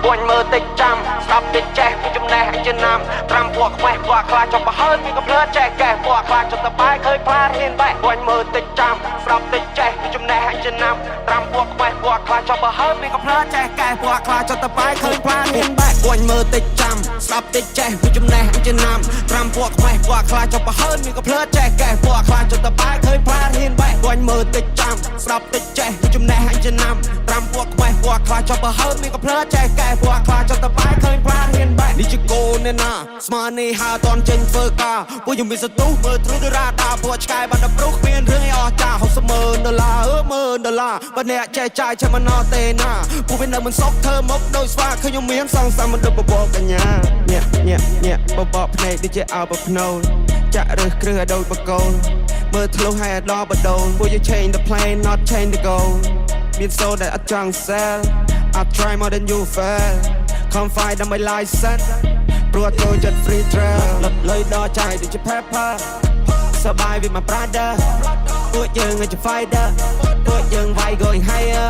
Buồn mơ tích trăm Stop tích che vì trong này hãy chân nằm Trăm buộc quay qua khla cho bà hơn vì có plơ che kẻ buộc khla cho ta bái khơi pha hiên bại Buồn mơ tích trăm Stop tích che vì trong này hãy chân nằm Trăm buộc quay qua khla cho bà hơn vì có plơ che kẻ buộc khla cho ta bái khơi pha hiên bại Buồn mơ tích trăm Stop tích che vì trong này hãy chân nằm Trăm buộc quay qua khla cho bà hơn vì có plơ che kẻ buộc khla cho ta bái khơi pha hiên bại Buồn mơ tích trăm Stop tích che vì trong này hãy chân nằm Trăm buộc quay qua khla cho bà hơn vì có plơ che kẻ buộc khla cho ta bái khơi pha hiên bại Đi chứ cô nên à Sma này hà toàn trên phơ ca Vô dùng bị giật tú mơ thử đưa ra đà Vô chai bạn đập rút miên rương ai cha Học sơ mơ đờ la Và nè che chai cha mà nó tên à Vô bên nơi mình sốc thơ mốc đôi sva Khơi nhung miếng xong xong mình đập bò bò cả nhà Nhẹ bò bò này đi chơi ảo bò nâu Chạ rơi krư đôi bò câu Mơ thlu hay đo bò đầu Vô you change the plane not change the goal Miên sâu that I drunk sell I try more than you fail Không phải đam mê licenseព្រោះtôiចិត្ត free trail លុយដល់ចាយដូចជា pepper សបាយវាមក brother ពួកយើងជា fighter ពួកយើងវាយ going higher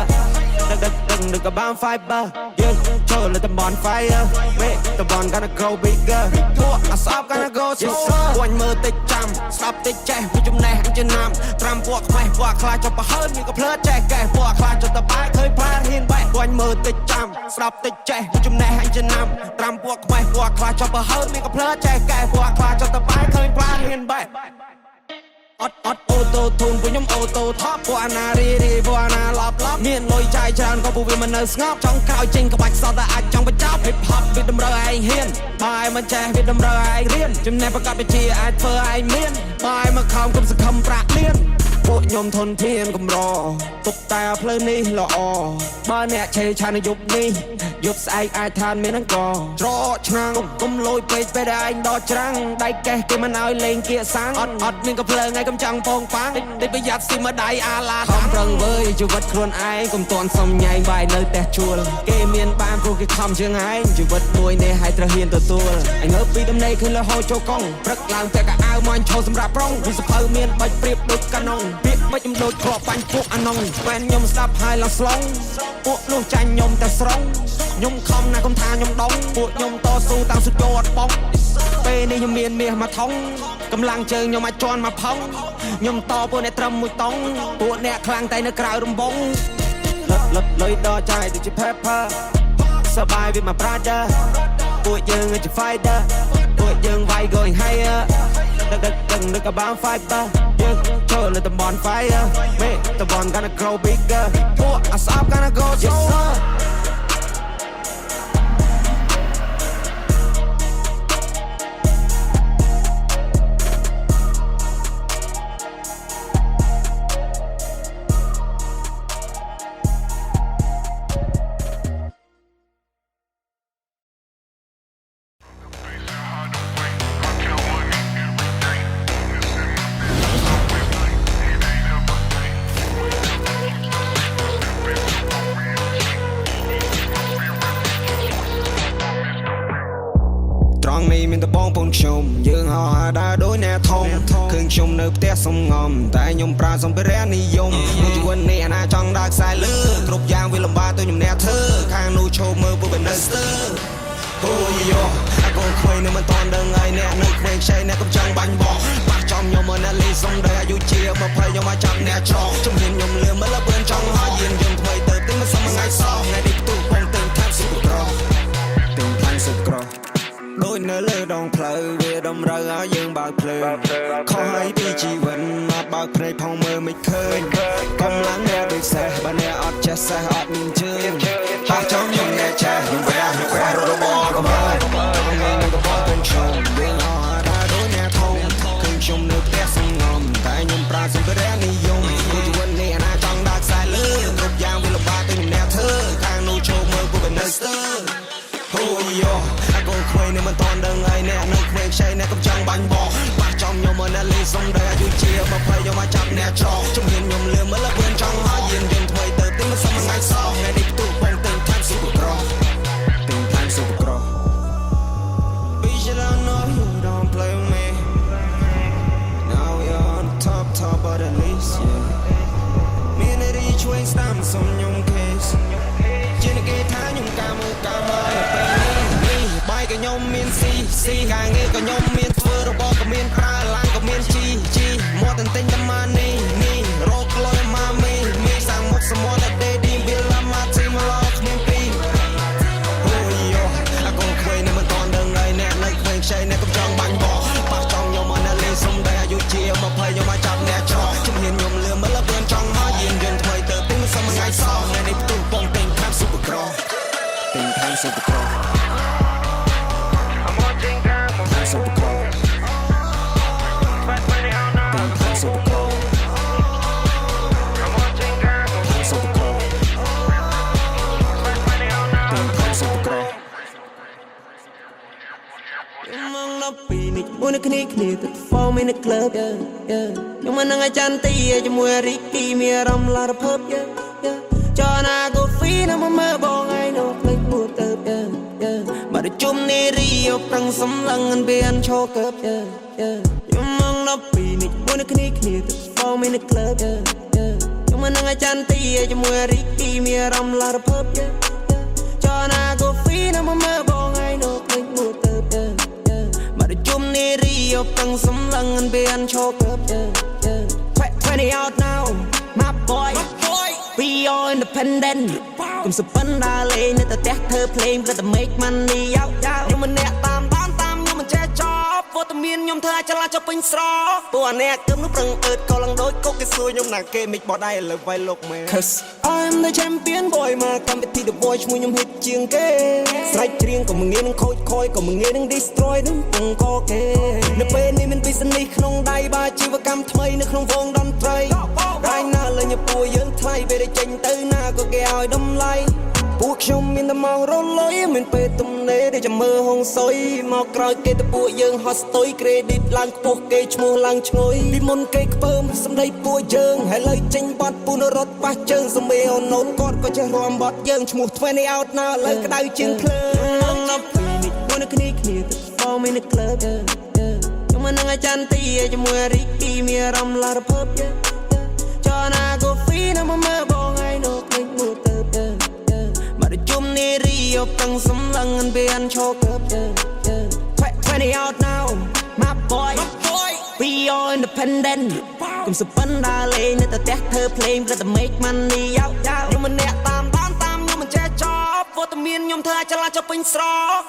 ដឹកក៏បាន fiber យើងចូលលើតំបន់ fire wait តំបន់ gonna grow bigger ពួកអាសប gonna go slower ពួនមើលតិចចាំស្ដាប់តិចចេះពីចំណេះចំណាំត្រាំពួកខ្វេះពួកខ្លាចចុះប្រហើនមានក៏ភ្លើចេះកែពួកខ្លាចចុះតបាយឃើញផ្លាហ៊ានបែកពួនមើលតិចចាំស្ដាប់តិចចេះពីចំណេះចំណាំត្រាំពួកខ្វេះពួកខ្លាចចុះប្រហើនមានក៏ភ្លើចេះកែពួកខ្លាចចុះតបាយឃើញផ្លាហ៊ានបែកអត់អូតូធូនពួកខ្ញុំអូតូថប់ពួកអាណារីពួកអាណាឡប់មានលុយចាយច្រើនក៏ពួកវាមិននៅស្ងប់ចង់ក្រោយចេញក្បាច់សតតែអាចចង់បញ្ចប់ hip hop វាតម្រូវឯងហ៊ានបាយមិនចេះវាតម្រូវឯងរៀនចំណេះប្រកបវិជ្ជាអាចធ្វើឯងមានបាយមកខំគុំសង្ឃឹមប្រាក់លៀនពួកខ្ញុំធនធានកម្រទុកតែផ្លូវនេះល្អបើអ្នកឆេឆានយុគនេះយប់ស្អែកអាចឋានមានអង្គច្រកឆ្នាំងគុំលួយពេកពេលដែលឯងដកច្រាំងដៃកេះគេមិនឲ្យលេងគៀកសាំងអត់មានកំភ្លើងឯងកំចង់ពងប៉ាំងតិចប្រយ័ត្នស៊ីមកដៃអាឡាខំប្រឹងវើយជីវិតខ្លួនឯងកុំតន់សុំញ៉ៃបាយនៅផ្ទះជួលគេមានបានព្រោះគេខំជាងឯងជីវិតមួយនេះឲ្យត្រូវហ៊ានទទួលឯងងើបពីដំណេកឃើញលហោចូលកង់ព្រឹកឡើងតែកៅអៅមកឈោសម្រាប់ប្រុងវាសភៅមានបាច់ព្រៀបដូចកាណុងពាក្យបាច់ខ្ញុំដូចគ្រាប់បាញ់ពួកអាណុងហ្វេនខ្ញុំស្ដាប់ហើយឡើងស្លងពួកនោះចាញ់ខ្ញុំតែស្រងខ្ញុំខំណាស់កុំថាខ្ញុំដងពួកខ្ញុំតស៊ូតាំងសុទ្ធយកអត់បងពេលនេះខ្ញុំមានមាសមកថងកម្លាំងជើងខ្ញុំអាចជន់មកផុងខ្ញុំតពួកអ្នកត្រឹមមួយតង់ពួកអ្នកខ្លាំងតែនៅក្រៅរំបងលុយដល់ចាយដូចជា pepper សបាយវាមក brother ពួកយើងជា fighter ពួកយើងវាយ going higher ដឹកក៏បាន fiber យើងចូលលើតំបន់ fire មេតំបន់ gonna grow bigger ពួកអាសប gonna go slowerនេះមានតបងពូនខ្ញុំយើងហៅហៅដើរដូចអ្នកធំឃើញខ្ញុំនៅផ្ទះសំងំតែខ្ញុំប្រើសម្ភារៈនិយមក្នុងជីវិតនេះអាណាចង់ដើរខ្សែលើគ្រប់យ៉ាងវាលំបាកទៅខ្ញុំអ្នកធ្វើខាងនោះឈោមើលពួកវានៅស្ទើអូយោអាកូនខ្វែងនៅមិនតន់ដឹងហើយអ្នកនៅខ្វែងខ្ចីអ្នកកំចង់បាញ់បោះបាក់ចំខ្ញុំមកអ្នកលេងសុំដែរអាយុជា20ខ្ញុំមកចាំអ្នកច្រកជំនាញខ្ញុំលឿនមើលលឿនចង់ហើយយានយន្តថ្មីទៅទិញមិនសមថ្ងៃសោះថ្ងៃនេះផ្ទុះពងទិញថាប់សុខក្រទិញខាងសុខក្រដូចនៅលើដងផ្លូវវាតម្រូវឲ្យយើងបើកភ្លើងខុសហើយពីជីវិតមកបើកភ្នែកផងមើលមិនឃើញកម្លាំងអ្នកដូចសេះបើអ្នកអត់ចេះសេះអត់មានជើងបាក់ចំខ្ញុំអ្នកចេះខ្ញុំវះរត់មកកំហើញខ្ញុំនឹងក៏បងខ្ញុំយើងអត់ដើរដូចអ្នកធំឃើញខ្ញុំនៅផ្ទះសំងំតែខ្ញុំប្រើសម្ភារៈនិយមជីវិតនេះអាណាចង់ដើរខ្សែលើគ្រប់យ៉ាងវាលំបាកទៅខ្ញុំអ្នកធ្វើខាងនោះឈោមើលពួកវានៅស្ទើអូយោអាកូនខ្វែងនៅមិនតន់ដឹងហើយអ្នកនៅខ្វែងខ្ចីអ្នកកំចង់បាញ់បោះបាក់ចំខ្ញុំមកអ្នកលេងសុំដែរអាយុជា20ខ្ញុំមកចាប់អ្នកច្រកជំនាញខ្ញុំលឿនមើលលឿនចង់ហើយយានយន្តថ្មីទៅទិញមិនសមថ្ងៃសោះថ្ងៃនេះផ្ទុះពងទិញថាប់សុខក្រទិញថាប់សុខក្រ We should all know you don't play with me Now we on top but at least yeah មានរីឆ្វេងស្ដាំសុំខ្ញុំ case ជាអ្នកគេថាខ្ញុំ ស៊ីការងារក៏ខ្ញុំមានធ្វើរបស់ក៏មានប្រើឡានក៏មានជីមកតែទិញតែម៉ានីរកលុយម៉ាមីសាំងមុខសមតែដេឌីវាឡាម៉ាទីមកឡគ្មានពីអូយោអាកូនខ្វែងនេះមិនតន់ដឹងហើយអ្នកនៅខ្វែងខ្ចីអ្នកកំចង់បាញ់បោះប៉ះចង់ខ្ញុំមកអ្នកលេងសុំតែអាយុជា20ខ្ញុំមកចាប់អ្នកច្រកជំនាញខ្ញុំលឿនមកលឿនចង់មកយានយន្តថ្មីទៅទិញសុំថ្ងៃសោះថ្ងៃនេះផ្ទុះបងទិញខាងស៊ុបក្រទិញខាងស៊ុបក្រពីនេះមួយនៅគ្នាទៅ form in the club ខ្ញុំមិននឹងអាចារ្យទីជាមួយរីគីមានអារម្មណ៍ឡារភើបចណាកូហ្វីនៅមើលបងឯងនោះភ្លេចពួតទៅមកជុំនេះរីយប់ទាំងសំឡឹងវាអនឈោកើបខ្ញុំមកដល់ពីនេះមួយនៅគ្នាទៅ form in the club ខ្ញុំមិននឹងអាចារ្យទីជាមួយរីគីមានអារម្មណ៍ឡារភើបចណាកូហ្វីនៅមើលបងឯងនោះភ្លេចពួតទៅជុំនេះរីយប់ទាំងសំឡឹងវាអនឈោកើប20 out now my boy we all independent កុំសពិនដើរលេងនៅតែផ្ទះធ្វើភ្លេងក៏តែ make money យោខ្ញុំមិនអ្នកតាមខ្ញុំមិនចេះចប់វត្តមានខ្ញុំធ្វើឲ្យចលាចុះពេញស្រពួកអ្នកគឹមនោះប្រឹងអើតក៏ឡើងដូចកុកគេសួរខ្ញុំណាគេមិនបោះដៃឥឡូវវាយលោកមែន Cause I'm the champion boy មកកម្មវិធី The Boy ឈ្មោះខ្ញុំហិតជាងគេស្រែកច្រៀងក៏មិនងាយនឹងខូចខ້ອຍក៏មិនងាយនឹង destroy នឹងពងកគេនៅពេលនេះមាន business ក្នុងដៃបើជីវកម្មថ្មីនៅក្នុងវងតន្ត្រីតែណាលេងពួកយើងថ្លៃពេលចេញទៅណាក៏គេឲ្យតម្លៃពួកខ្ញុំមានតែមករលុយមានពេលទំនេរដែលចាំមើលហងសុយមកក្រោយគេទៅពួកយើងហត់ស្ទុយ credit ឡើងខ្ពស់គេឈ្មោះឡើងឈ្ងុយពីមុនគេខ្ពើមសម្ដីពួកយើងហើយលើចេញបាត់ពូនរត់ប៉ះជើងសម្លេងអូនូនគាត់ក៏ចេះរាំបាត់យើងឈ្មោះ20 out ណាលើក្តៅជាងភ្លើងដល់ពីនេះមួយនៅគ្នាទៅ form in the club ខ្ញុំមិននឹងអាចារ្យទីជាមួយរីគីមានអារម្មណ៍ឡារភើបចណាកូហ្វីនៅមើលបងឯងនោះភ្លេចពួតទៅជុំនេះរីយប់ទាំងសំឡឹងវាអនឈោកើប20 out now my boy we all independent កុំសពិនដើរលេងនៅតែផ្ទះធ្វើភ្លេងក៏តែ make money យោខ្ញុំមិនអ្នកតាមខ្ញុំមិនចេះចប់វត្តមានខ្ញុំធ្វើឲ្យចលាចុះពេញស្រ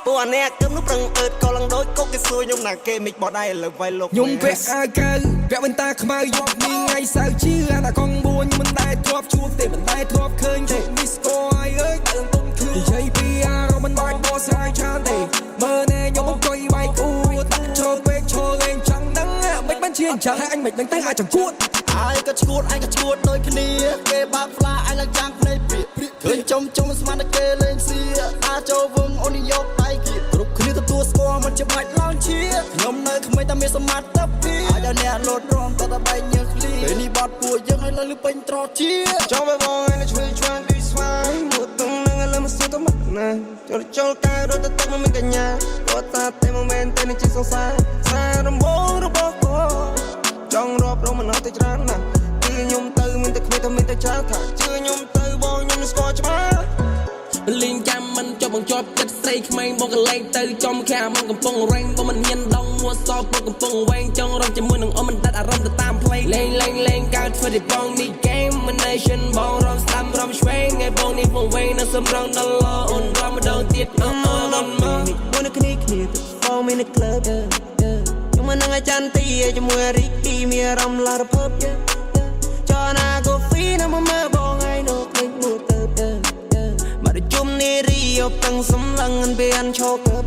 ពួកអ្នកគឹមនោះប្រឹងអើតក៏ឡើងដូចកុកគេសួរខ្ញុំណាគេមិនបោះដៃឥឡូវវាយលោកខ្ញុំពាក់អាវកៅពាក់វ៉ែនតាខ្មៅយកនេះថ្ងៃសៅរ៍ជាអាកងបួនមិនដែរធ្លាប់ជួបទេមិនដែរធ្លាប់ឃើញទេ disco អើយដើរទុំនិយាយពីអារម្មណ៍មិនបាច់បោះស្រាយច្រើនទេមើលណែខ្ញុំអង្គុយវាយគូដាក់ចូលពេកឈរលេងចង់ដឹងមិនបានជាអញ្ចឹងហើយអញមិនដឹងទៅអាចចង្កួតឯងក៏ឈួតដូចគ្នាគេបាក់ផ្លាឯងឡើងចាំងភ្នែកព្រាកឃើញចំស្មានតែគេលេងសៀអាចចូលវងអូនយកដៃគៀគ្រប់គ្នាទទួលស្គាល់មិនច្បាច់ឡងជាខ្ញុំនៅក្មេងតែមានសមត្ថភាពអាចឲ្យអ្នកលោតរំតតែបែកញើសឃ្លីពេលនេះបាត់ពួកយើងឲ្យលើពេញត្រជាចង់ไปបងឯងជួយឆ្វាងពីស្វាយមកទុំនឹងលើមកសួរទៅមកណាចូលកៅរត់ទៅទឹកមកមានកញ្ញាគាត់តាតែមកមែនតែនេះជាសង្សារសាររំបងរបស់គាត់ចង់រាប់រងមិនអត់ទៅច្រើនណាគឺខ្ញុំទៅមានតែគ្មានតែមានតែច្រើនថាជឿខ្ញុំទៅបងខ្ញុំស្គាល់ច្បាស់លេងចាំមិនចប់បង្ជាប់ចិត្តស្រីក្មេងបងកលែងទៅចំខាមកកំពុងរែងបងមិនហ៊ានដងមួសោបងកំពុងវែងចង់រំជាមួយនឹងអូនមិនដាច់អារម្មណ៍ទៅតាមផ្លេងលេងកើតធ្វើទីបងនេះ game មិន nation បងរំស្ដាំរំឆ្វេងឯបងនេះបងវែងនៅសំរងដល់ឡអូនរំម្ដងទៀតអូនដល់មកមួយនៅគ្នាទៅ form in the club ខ្ញុំមិននឹងអាចារ្យទីជាមួយរីគីមានអារម្មណ៍ឡារភើបចណាកូហ្វីនៅមើលបងឯងនោះភ្លេចពួតទៅជុំនេះរីយប់ទាំងសំឡឹងវាអនឈោកើប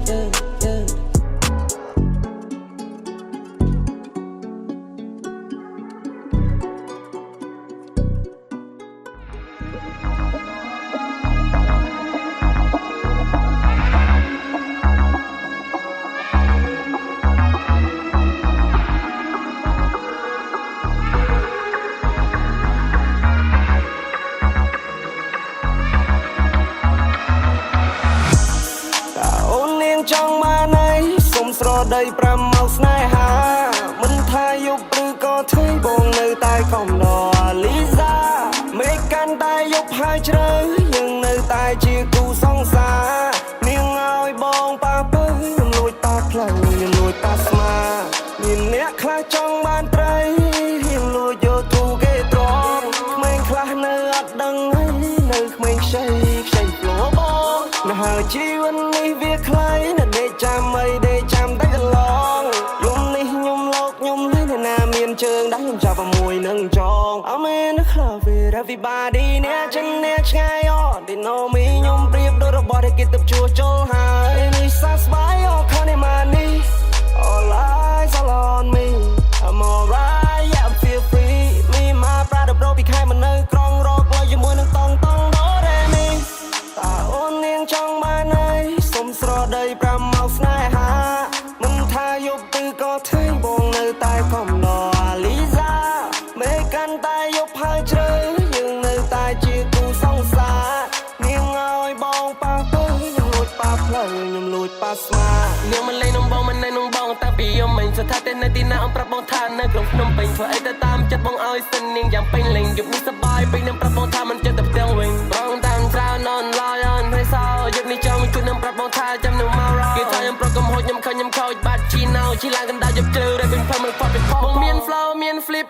ចង់បានឯងសុំស្រដី5មកស្នេហាមិនថាយប់ឬក៏ថ្ងៃបងនៅតែខំដល់លីសាមេកាន់តែយប់ហើយជ្រៅយើងនៅតែជាគូសង្សារនាងឲ្យបងប៉ាពើខ្ញុំលួចតផ្លូវ ហើយជីវិតនេះវាខ្លីណាស់ដេកចាំអីដេកចាំតែកន្លងយំនេះខ្ញុំលោកខ្ញុំលេងណាមានជើងដែរខ្ញុំចាប់មួយនឹងចង I'm in the club with everybody អ្នកចិនអ្នកឆ្ងាយអត់ They know me ខ្ញុំប្រៀបដូចរបស់ដែលគេទៅជួសជុលហើយនេះសស្បាយអត់ខំនេះមកនេះ All eyes all on me I'm alright yeah I feel free me my brother bro ពីខែមកនៅក្រុងរកលុយជាមួយនឹងតង់តង់ដូរ៉េមីតើអូននាងចង់បានអីសុំស្រដី5ម៉ោងស្នេហាមិនថាយប់ឬក៏ថ្ងៃបងនៅតែខំដអាលីសាមេកាន់តែយប់ហើយជ្រៅយើងនៅតែជាគូសង្សារនាងឲ្យបងប៉ះទៅខ្ញុំលួចប៉ះផ្លូវខ្ញុំលួចប៉ះស្មានាងមិនលេងនឹងបងមិននៅនឹងបងតាពីយំមិនស្ថិតតែនៅទីណាអមប្រាប់បងថានៅក្នុងភ្នំពេញធ្វើអីទៅតាមចិត្តបងឲ្យសិននាងយ៉ាងពេញលេងយប់នេះសប្បាយពេញនឹងប្រាប់បងថាមិនចិត្តទៅផ្ទាំងវិញបងតាមក្រៅនន់ឡាយអនហើយសោយប់នេះចង់ជួយនឹងប្រាប់បងថាចាំនឹងមករកគេថាខ្ញុំប្រកកំហុសខ្ញុំខឹងខ្ញុំខូចបាត់ជីណៅជីឡានកណ្ដាលយប់ជ្រៅដែលវិញផ្លឹមមិនផុតពីផងបងមាន flow មាន flip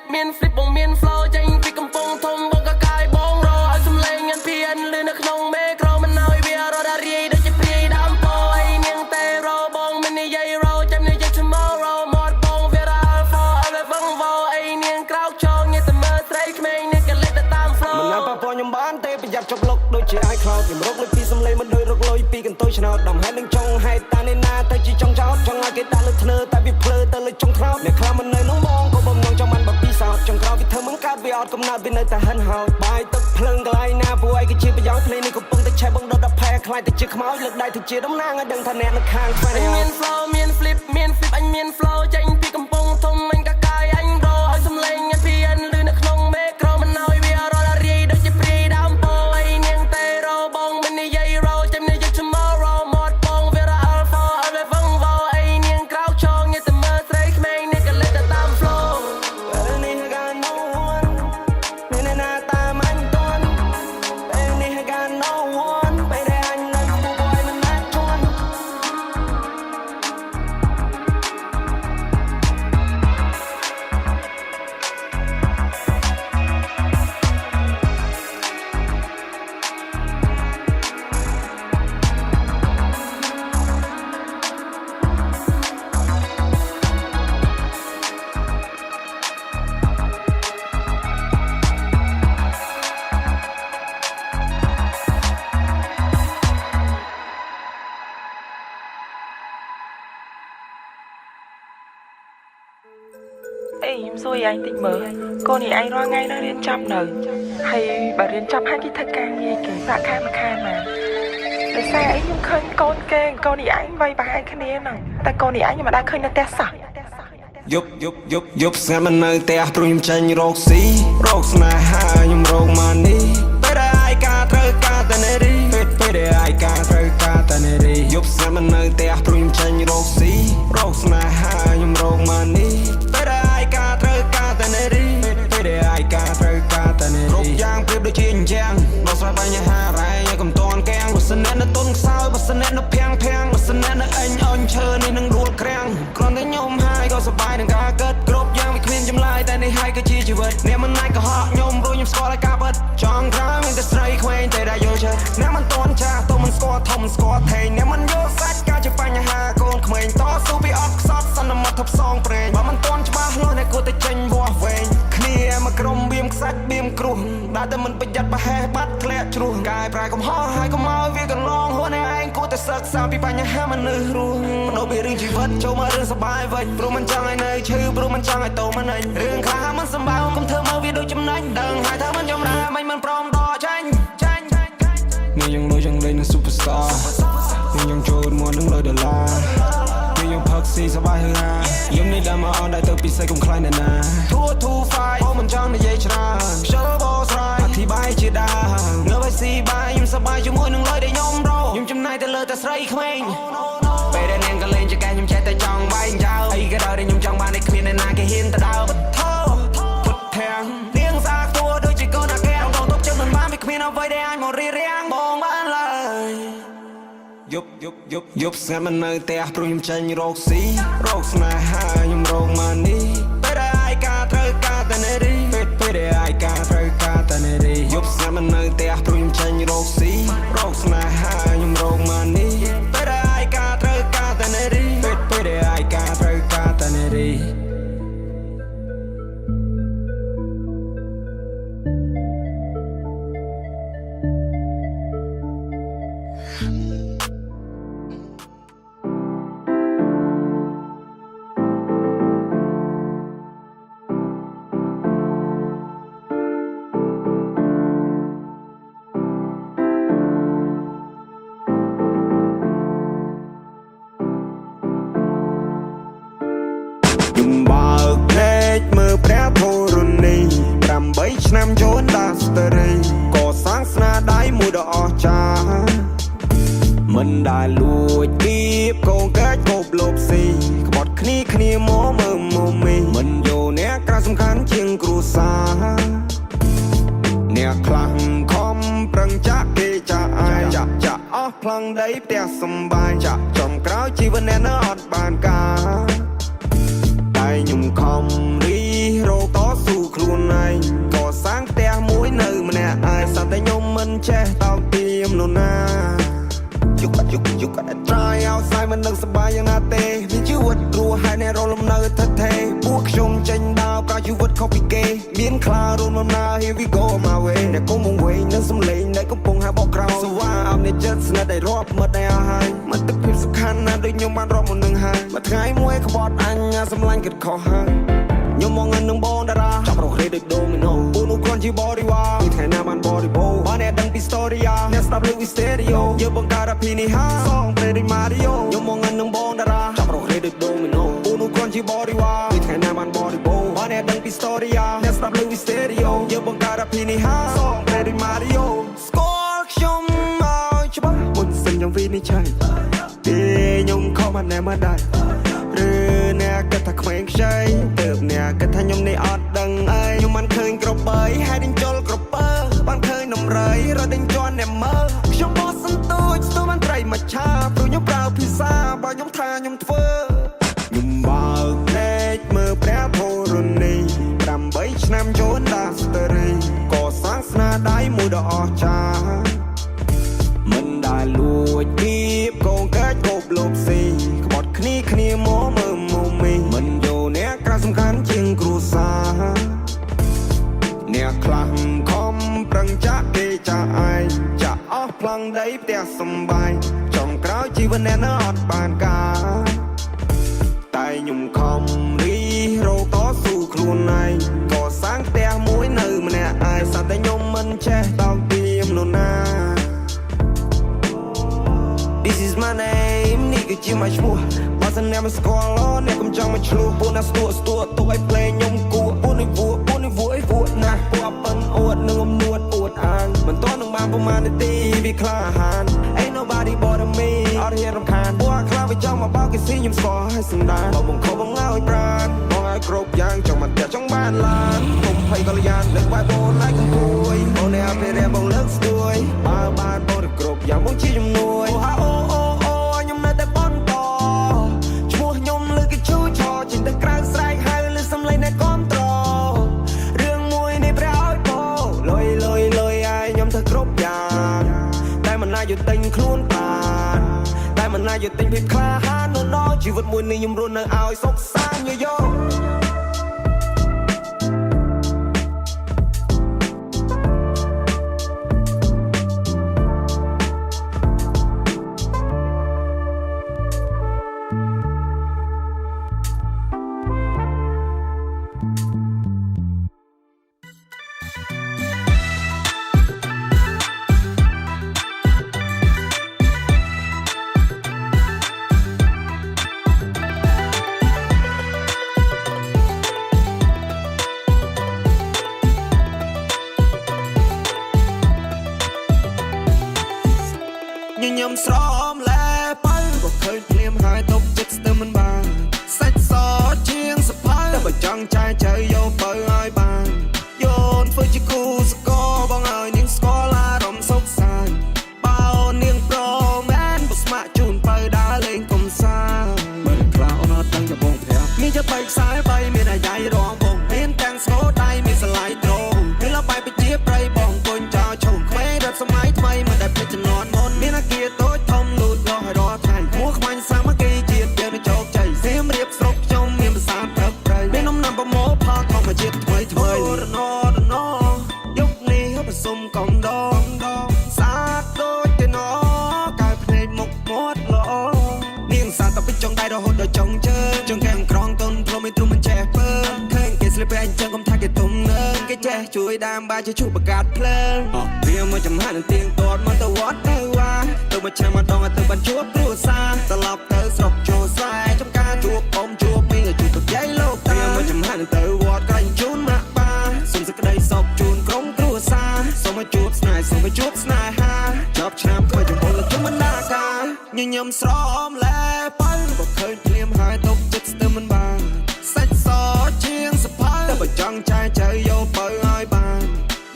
បងមាន flow ចេញពីកំពង់ធំបងក៏កាយបងរឲ្យសំឡេងញ៉ាំភៀនលឺនៅក្នុងមេក្រូមិនឲ្យវារត់រាយដូចជាព្រាយដើមពោអីនាងតែរបងមិននិយាយរចាំនិយាយ tomorrow មកបងវារ៉ាល់ for ឲ្យវងវអីនាងក្រោកឈរងាយតែមើលស្រីក្មេងនេះក៏លេចទៅតាម flow មិនណាប៉ះពខ្ញុំបានទេប្រយ័ត្នជប់លុកដូចជាអាចខ្លោចខ្ញុំរកលុយពីសំឡេងមិនដូចរកលុយពីកន្ទុយឆ្នោតដំហែនឹងចង់ហេតុតានេះណាទៅជាចង់ចោតចង់ឲ្យគេដាក់លើធ្នើតែវាភ្លើទៅលើចុងថ្នោតអ្នកខ្លះមិននៅនឹងបងក៏បំណងចង់បានបើពីសោតចង់ក្រោយវាធ្វើមិនកើតវាអត់កំណត់វានៅតែហិនហោចបាយទឹកភ្លើងកន្លែងណាពួកឯងក៏ជាប្រយោជន៍ភ្លេងនេះកំពុងតែឆេះបងដុតដល់ផែខ្លាយទៅជាខ្មោចលើកដៃទៅជាតំណាងឲ្យដឹងថាអ្នកនៅខាងស្វែងមាន flow មាន flip អញមាន flow ចេញពីកំពង់ធំអញក៏កាយអញរឲ្យសំឡេងញ៉ាំភៀនលឺនៅក្នុងមេក្រូមិនឲ្យវារត់រាយដូចជាព្រាយដើមពោអីនាងតែរបងមិននិយាយរចាំនិយាយ tomorrow មកបងវារ៉ាល់ for ឲ្យវងវអីនាងក្រោកឈរងាយតែមើលស្រីក្មេងនេះក៏លេចទៅតាម flow ពេលនេះក៏ no one មានណាតាមអញតន់ពេលនេះក៏ no one ពេលដែលអញនៅគូបយមិនណាជន់អេខ្ញុំសួរឯងតិចមើលកូននេះឯងរាល់ថ្ងៃនៅរៀនចាំនៅហើយបើរៀនចាំហើយគេធ្វើការងារគេប្រាក់ខែមួយខែមកដោយសារអីខ្ញុំឃើញកូនគេកូននេះឯងវ័យប្រហែលគ្នាហ្នឹងតែកូននេះឯងខ្ញុំមិនដែលឃើញនៅផ្ទះសោះយប់ស្ងាត់មិននៅផ្ទះព្រោះខ្ញុំចាញ់រកស៊ីរកស្នេហាខ្ញុំរកមកនេះពេលដែលឯកាត្រូវការតែនារីពេលដែលឯកាត្រូវការតែនារីយប់ស្ងាត់មិននៅផ្ទះព្រោះខ្ញុំចាញ់រកស៊ីរកស្នេហាខ្ញុំរកមកនេះពេលដែលឯកាត្រូវការតែនារីពេលដែលឯកាត្រូវការតែនារីគ្រប់យ៉ាងប្រៀបដូចជាអញ្ចឹងដោះស្រាយបញ្ហារ៉ែឲ្យកុំតន់កាំងបើសិនអ្នកនៅទុនខ្សោយបើសិនអ្នកនៅភាំងបើសិនអ្នកនៅអញអញឈើនេះនឹងដួលក្រាំងគ្រាន់តែខ្ញុំហើយក៏សប្បាយនឹងការកើតគ្រប់យ៉ាងវាគ្មានចម្លើយតែនេះហើយគឺជាជីវិតអ្នកមិនណាច់ក៏ហក់ខ្ញុំព្រោះខ្ញុំស្គាល់ឲ្យការពិតចង់ក្រោយមានតែស្រីក្មេងតែដែលយល់ចិត្តអ្នកមិនតន់ចាស់ទៅមិនស្គាល់ធំមិនស្គាល់ថេងអ្នកមិនយល់សាច់ការជាបញ្ហាកូនក្មេងតស៊ូពីអត់ខ្សត់សន្មត់ថប់សងប្រេងបើមិនតន់ច្បាស់លាស់អ្នកគួរតែចេញវាស់វែងគ្នាមកក្រុមបៀមខ្សាច់បៀមគ្រោះដែលតែមិនប្រយ័ត្នប្រហែសបាត់ធ្លាក់ជ្រោះកាយប្រែកំហុសហើយកុំឲ្យវាកន្លងហួនឯងគួរតែសិក្សាពីបញ្ហាមនុស្សរស់បដូរពីរឿងជីវិតចូលមករឿងសុបាយវិញព្រោះមិនចង់ឲ្យនៅឈឺព្រោះមិនចង់ឲ្យតោមិនឯងរឿងខ្លះមិនសម្បើកុំធ្វើមកវាដូចចំណេញដឹងហើយថាមិនចម្រាមិនព្រមដកចាញ់មានយ៉ាងដូចយ៉ាងលេងនឹង superstar មានយ៉ាងចូលមកនឹង100ដុល្លារមានយ៉ាងផឹកស៊ីសប្បាយហឺហាយំនេះដើមមកអត់ដែរទៅពិសេសកុំខ្លាចអ្នកណាធូហ្វាយបងមិនចង់និយាយច្រើនខ្ជិលបោស្រ័យអធិប្បាយជាដើមនៅឲ្យស៊ីបាយខ្ញុំសប្បាយជាមួយនឹង100ដែលខ្ញុំរកខ្ញុំចំណាយទៅលើតែស្រីក្មេងពេលដែលនាងក៏លេងចកែខ្ញុំចេះតែចង់បាយចោលអីក៏ដោយខ្ញុំចង់បានតែគ្មានអ្នកណាគេហ៊ានទៅដើរពុតធាំងនាងសាគួរដូចជាកូនអាកែងបងទុកចិត្តមិនបានវាគ្មានអ្វីដែលអាចមករៀបរៀងបងបានឡើយយប់ស្ងាត់មិននៅផ្ទះព្រោះខ្ញុំចាញ់រកស៊ីរកស្នេហាខ្ញុំរកមកនេះពេលដែលឯកាត្រូវការតែនារីពេលដែលឯកាត្រូវការតែនារីយប់ស្ងាត់មិននៅផ្ទះព្រោះខ្ញុំចាញ់រកស៊ីរកស្នេហាខ្ញុំរកមក មិនដែលលួចគៀបកូនកាច់គប់លបស៊ីក្បត់គ្នាមកមើលមកមីមិនយកអ្នកក្រៅសំខាន់ជាងគ្រួសារអ្នកខ្លាំងខំប្រឹងចាក់គេចាក់អាយចាក់អស់ផ្លង់ដីផ្ទះសំបាយចាក់ចំក្រោយជីវិតអ្នកនៅអត់បានការតែខ្ញុំខំរីរោតស៊ូខ្លួនឯងក៏សាងផ្ទះមួយនៅម្នាក់ឯងសត្វតែខ្ញុំមិនចេះតោកទាមនរណាយុគ try outside មិននឹងសប្បាយយ៉ាងណាទេមានជីវិតរស់ហើយអ្នករលំនៅថិតថេរពួកខ្ញុំចេញដើរប្រជីវិតខុសពីគេមានខ្លារួមដំណើរ here we go my way អ្នកគុំវែងនៅសំឡេងដែលកំពុងហៅបកក្រោយសវ៉ាអមនេះចិត្តស្និទ្ធដែលរាប់មិត្តដែលអស់ហើយមិនទឹកភាពសំខាន់ណាស់ដូចខ្ញុំបានរាប់មុននឹងហើយមួយថ្ងៃមួយក្បត់អញសម្លាញ់គិតខុសហើយខ្ញុំមកងឹងនឹងបងតារាចាប់រកលេដូចដូមីណូពូនោះគ្រាន់ជាបរិវារពីថ្ងៃណាបានបរិបូរបានអ្នកដឹងពី story អ្នកស្ដាប់លើ stereo យើងបង្កើតអភិនិហាសងពេលដូច Mario ខ្ញុំមកងឹងនឹងបងតារាចាប់រកលេដូចដូមីណូពូនោះគ្រាន់ជាបរិវារពីថ្ងៃណាបានបរិបូរបានអ្នកដឹងពី story អ្នកស្ដាប់លើ stereo យើងបង្កើតអភិនិហាសងពេលដូច Mario ស្គាល់ខ្ញុំមកច្បាស់មុនសិនខ្ញុំវិនិច្ឆ័យពេលខ្ញុំខំបានណែមកដែរឬអ្នកគិតថាក្មេងខ្ចីទៅអ្នកគិតថាខ្ញុំនេះអត់ដឹងអីខ្ញុំមិនឃើញក្របបីហើយដេញចូលក្របបើបានឃើញនំរៃរត់ដេញជន់អ្នកមើលខ្ញុំបោះសន្ទូចស្ទូបានត្រីមកឆាព្រោះខ្ញុំប្រើភាសាបើខ្ញុំថាខ្ញុំធ្វើខ្ញុំបើកភ្នែកមើលព្រះធរណី8ឆ្នាំចូលដាស្តរីក៏សាងស្នាដៃមួយដ៏អស្ចារ្យមិនដែលលួចគៀបកូនកាច់គប់លបស៊ីក្បត់គ្នាមកមើលមកមីមិនយកអ្នកក្រៅសំខាន់ជាងគ្រួសារអ្នកខ្លាំងខំប្រឹងចាក់គេចាក់អាយចាក់អស់ផ្លង់ដីផ្ទះសំបាយចុងក្រោយជីវិតអ្នកនៅអត់បានការតែខ្ញុំខំរីរោតស៊ូខ្លួនឯងក៏សាងផ្ទះមួយនៅម្នាក់ឯងសត្វតែខ្ញុំមិនចេះតោកទាមនរណាThis is my name នេះគឺជាមកឈ្មោះបើសិនអ្នកមិនស្គាល់អ្នកកុំចង់មកឆ្លោះពួកណាស្ទួទុកឲ្យភ្លេងខ្ញុំគួរពួកនេះវួណាស់ពួកប៉ិនអួតនឹងអំនួតអួតអាងមិនតនឹងបានប្រមាណនាទីវាក្លាហាន Ain't nobody but me អត់ហ៊ានរំខានពួកខ្លាចវាចង់មកបោកគេស៊ីខ្ញុំស្គាល់ឲ្យសណ្ដានបើបង្ខំបង្ឲ្យប្រានបងឲ្យគ្រប់យ៉ាងចង់មកតែចង់បានឡានខ្ញុំភ័យកល្យានលើកវាយបងឲ្យកំពួយបងអ្នកពេលរៀនបងលើកស្ទួយបើបានបងទៅគ្រប់យ៉ាងបងជាជំនួយខ្ញុំនៅតែបនតឈ្មោះខ្ញុំលើគេឈូឆោចេញទៅក្រៅស្រែកហៅលើសំឡេងអ្នកគាំទ្ររឿងមួយនេះព្រះឲ្យបោលុយឲ្យខ្ញុំទៅគ្រប់យ៉ាងតែមិនណាយកទិញខ្លួនបានតែមិនណាយកទិញភាពក្លាហាននៅជីវិតមួយនេះខ្ញុំរស់នៅឲ្យសុខសាន្តយោ ខ្ញុំស្រមលែបើក៏ឃើញភ្លាមហើយតប់ចិត្តស្ទើរមិនបានសាច់សជាងសភៅតែបើចង់ចាយចៅយកបើឲ្យបានយោនធ្វើជាគូសកលបងឲ្យនាងស្គាល់អារម្មណ៍សុខសាន្តបើនាងប្រមែនបើស្ម័គ្រជូនបើដើរលេងកំសាន្តមិនខ្លាអូនអត់ដឹងចាំបងប្រាប់មានចិត្តបែកខ្សែបីមានអាយ៉ៃរងបងមានទាំងស្គរដៃមានស្លាយត្រង់គឺលបាយបជាប្រៃបងគុញចោលឈុំក្មេងរត់សម័យថ្មីមិនដែលភ្លេចចំនួនមុនមានអាគារតូចធំលូតលាស់ឲ្យរាល់ថ្ងៃមួខ្វាញ់សាមគ្គីជាតិយើងនឹងជោគជ័យសៀមរៀបស្រុកខ្ញុំមានភាសាព្រឹកព្រៃមាននំណាំប្រមូលផលធម្មជាតិថ្មីរណយុគនេះប្រសុំកំដងសាទដូចទៅណកើភ្នែកមុខមាត់ល្អនាងសាទតែពីចុងដៃរហូតដល់ចុងជើងចុងកែមក្រងកូនព្រមមិនទ្រុំមិនចេះពើឃើញគេស្លៀកពាក់អញ្ចឹងកុំថាគេទុំនឹងគេចេះជួយដាមបាយជួយជួបបង្កើតភ្លើងវាមកចំហានទៀងទាត់មកទៅវត្តទៅវាទៅមួយឆ្នាំម្ដងទៅបានជួបគ្រួសារត្រឡប់ទៅស្រុកចូលស្រែចំការជួបអ៊ំជួបមីងជួបប្រយាយលោកតាវាមកចំហានទៅវត្តក្រែងជូនមកបាសុំសេចក្តីសុខជូនក្រុមគ្រួសារសូមមកជួបស្នេហ៍សូមមកជួបស្នេហាចប់ឆ្នាំថ្មីចំពោះលោកជុំបណ្ដាការ ញញឹមស្រោមលែបើបើឃើញភ្លាមហើយទុកចិត្តស្ទឹមមិនបានសាច់សជាងសភៅតែបើចង់ចាយចៅយកបើឲ្យបាន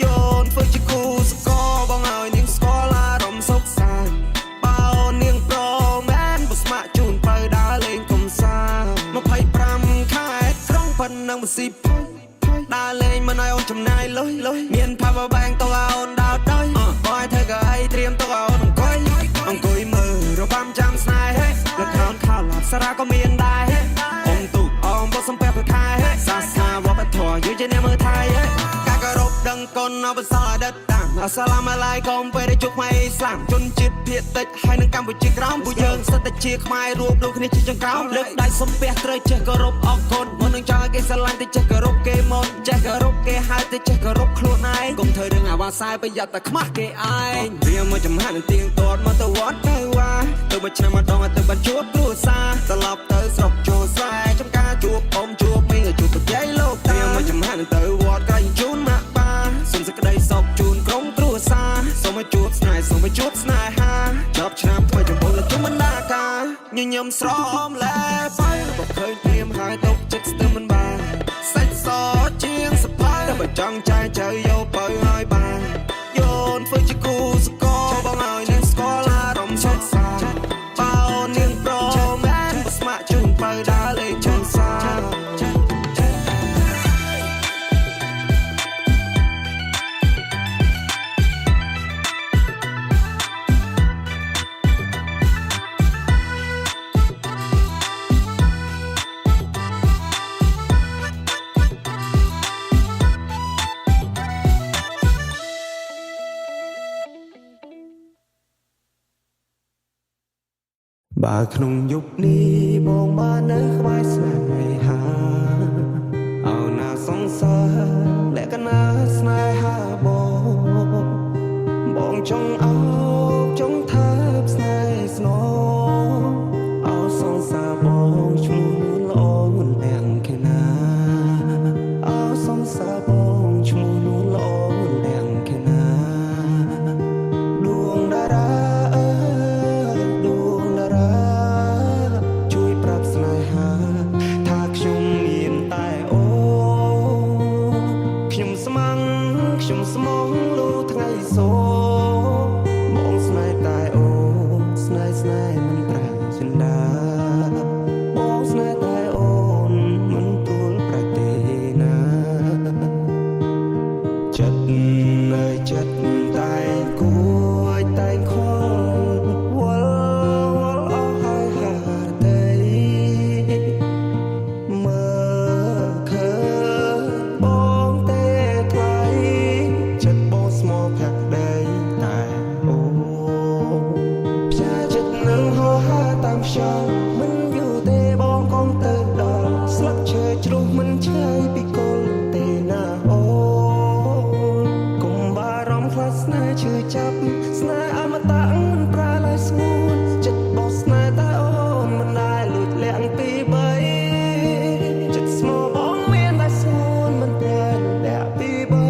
យោនធ្វើជាគូស្គរបងឲ្យនាងស្គាល់អារម្មណ៍សុខសាន្តបើនាងប្រមែនបើស្ម័គ្រជូនបើដើរលេងកំសាន្ត25ខែក្រុងប៉ុណ្ណឹងមិនស៊ីផុយដើរលេងមិនឲ្យអូនចំណាយលុយមាន power bank ទៅឲ្យអូនដើរទៅបើឲ្យធ្វើក៏ឲ្យត្រៀមទៅឲ្យអូនអង្គុយមើលរបាំចាំស្នេហ៍លខោនខោឡាប់សារ៉ាក៏មានដែរអងទូអងបើសំពះប្រខែសាសនាវប្បធម៌យូរជាអ្នកមើលថៃការគោរពដឹងគុណអបសរដិតតាមអស្សាឡាមអាឡៃកុំពេលដែលជួបខ្មែរអ៊ីស្លាមជនជាតិភាគតិចហើយនៅកម្ពុជាក្រោមពួកយើងសិតតែជាខ្មែររួបដូចគ្នាជាចង្កោមលើកដៃសំពះត្រូវចេះគោរពអរគុណមុននឹងចង់ឲ្យគេស្រឡាញ់ទៅចេះគោរពគេមុនចេះគោរពគេហើយទៅចេះគោរពខ្លួនឯងកុំធ្វើរឿងអាវ៉ាសាយប្រយ័ត្នតែខ្មាស់គេឯងវាមកចំហាត់នឹងទៀងទាត់មកទៅវត្តទៅវ៉ាទៅមួយឆ្នាំម្ដងទៅបានជួបគ្រួសារត្រឡប់ទៅស្រុកចូលស្រែចំការជួបអ៊ំជួបមីងជួបប្រជ័យលោកតាមកចំហាត់នឹងទៅវត្តក្រែងជូនម៉ាក់បាសុំសេចក្តីសុខជូនក្រុមគ្រួសារសូមឲ្យជួបស្នេហ៍សូមឲ្យជួបស្នេហាចប់ឆ្នាំថ្មីចំពោះលោកជុំបណ្ដាការញញឹមស្រោមលែបើបើឃើញព្រាមហើយទុកចិត្តស្ទឹមមិនបានសាច់សជាងសភៅតែបើចង់ចាយចៅយកបើឲ្យបានយោនធ្វើជាគូស្គរបងឲ្យនាងស្គាល់អារម្មណ៍សុខសាន្តបើនាងប្រមែនបើស្ម័គ្រជូនបើដើរលេងជើងសាបើក្នុងយប់នេះបងបាននៅក្បែរស្នេហាអោណាសង្សារលក្ខណៈស្នេហាបងចង់អោបចង់ថាបស្នេហ៍ស្នងអោសង្សារបងឈ្មោះនួនល្អមិនទាំងគេណាអោសង្សារបងឈ្មោះនួនល្អមិនទាំងគេណាដួងតារាខ្ញុំស្មងលូថ្ងៃសូបងស្នេហ៍តែអូនស្នេហ៍មិនប្រាចិនដាបងស្នេហ៍តែអូនមិនទូលប្រទេណាចិត្តនៅចិត្តតែគួយតែខំវល់អស់ហើយហាតីមើលឃើញបងទេថ្លៃចិត្តបងស្មោផាក់ដីតែអូផ្សាចិត្តនឹងហោហាតាមខ្យល់មិនយូរទេបងកុំទៅដល់ស្លឹកឈើជ្រុះមិនឆ្ងាយពីគល់ទេណាអូកុំបារម្ភខ្លាចស្នេហ៍ឈឺចាប់ស្នេហ៍អមតៈមិនប្រែឡើយស្ងួនចិត្តបងស្នេហ៍តែអូនមិនដែលលួចលាក់ពីបីចិត្តស្មោបងមានតែស្ងួនមិនប្រែលាក់ពីបី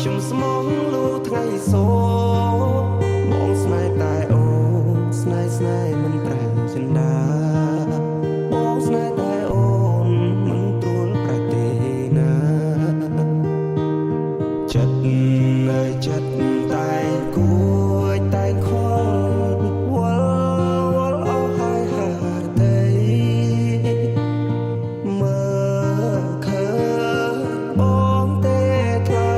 ខ្ញុំស្មងលូថ្ងៃសូបងស្នេហ៍តែអូនស្នេហ៍មិនប្រាចិនដាបងស្នេហ៍តែអូនមិនទូលប្រទេណាច ចិត្តនៅចិត្តតែគួចតែខ្វល់វល់អស់ហើយហាតីមើលឃើញបងទេថ្លៃ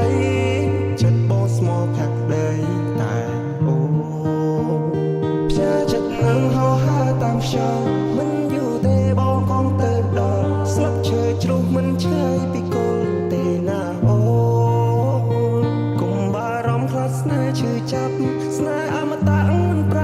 ចិត្តបងស្មោះផាក់ដីតែអូផ្សាចិត្តនឹងហោហើរតាមខ្យល់មិនយូរទេបងកងទៅដល់ស្លឹកឈើជ្រុះមិនឆ្ងាយពីគល់ទេណាអូកុំបារម្ភខ្លាចស្នេហ៍ឈឺចាប់ស្នេហ៍អមតៈមិនប្រែ